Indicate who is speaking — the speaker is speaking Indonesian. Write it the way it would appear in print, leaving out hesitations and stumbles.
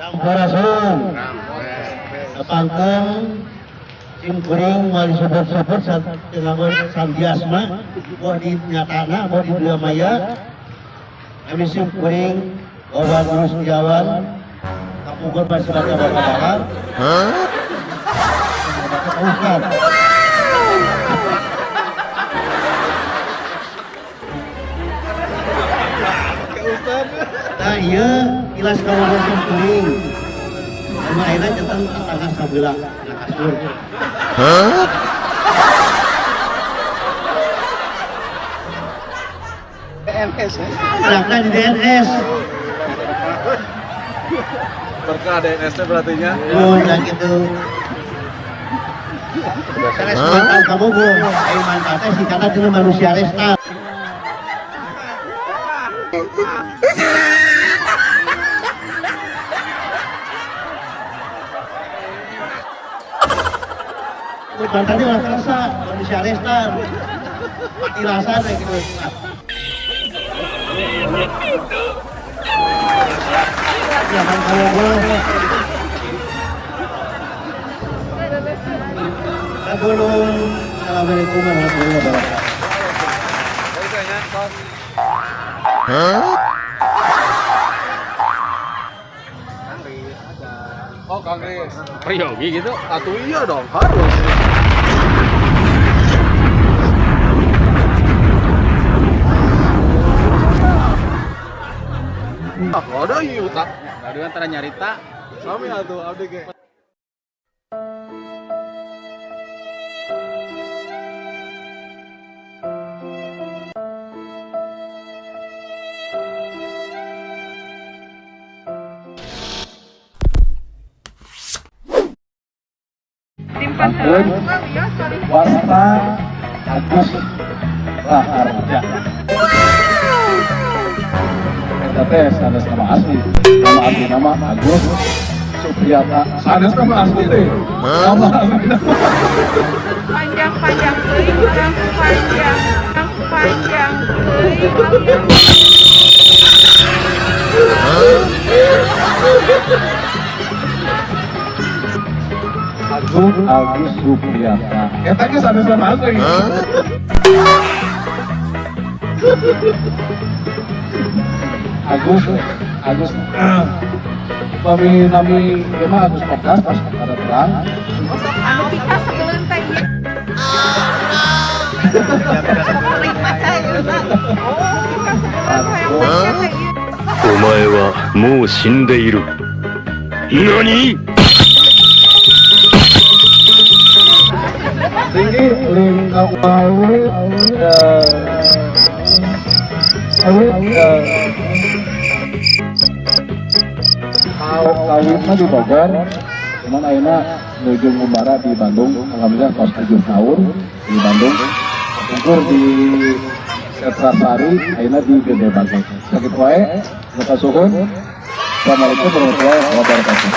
Speaker 1: Sampurasun. Kapangkeng sim kuring wali support satilangor sandiasma boh di nyatana boh di dunia maya. Kami sim kuring obat terus jawan kapungkur pas baca bakal. Ustaz. Nah iya, ilas kawan sim kuring. Cuma akhirnya jatuh tengah sebelah na kasur.
Speaker 2: DNS ya?
Speaker 1: Berapa di DNS?
Speaker 2: Berkah DNS-nya berarti nya?
Speaker 1: Oh, ya gitu. Saya semangat kamu bu, manfaatnya sih karena itu manusia resta. Mantannya orang rasa, manusia resta, mati rasa kayak gitu. Ya kan kalau gue Assalamualaikum warahmatullahi wabarakatuh.
Speaker 2: Oh, Kang Riz. Priyogi gitu? Atuh iya dong, harus. Ada ieu tak. Tadi antara nyarita. Sami atuh abdi ge.
Speaker 1: Anggun Warta Agus Raharja. Eta teh sanes nama asli. Nama asli nama Agus Supriyata. Sanes nama asli teh. Nama asli nama.
Speaker 3: Panjang-panjang teuing urang panjang teuing
Speaker 1: Agus Supriyata. Eta ge sanes nama asli. Agus nami gimana Agus podcast pas ada terang.
Speaker 3: anu pika sebelum teh ieu. Oh,
Speaker 4: お前はもう死んでいる。何？
Speaker 1: Tinggi lingkap kawinnya di Bogor, cuman akhirnya menuju Mumbara di Bandung. Alhamdulillah pas 7 tahun di Bandung, ukur di Setrasari, akhirnya di Gede Bandung. Sakit wae, muka suhun. Assalamualaikum warahmatullahi wabarakatuh.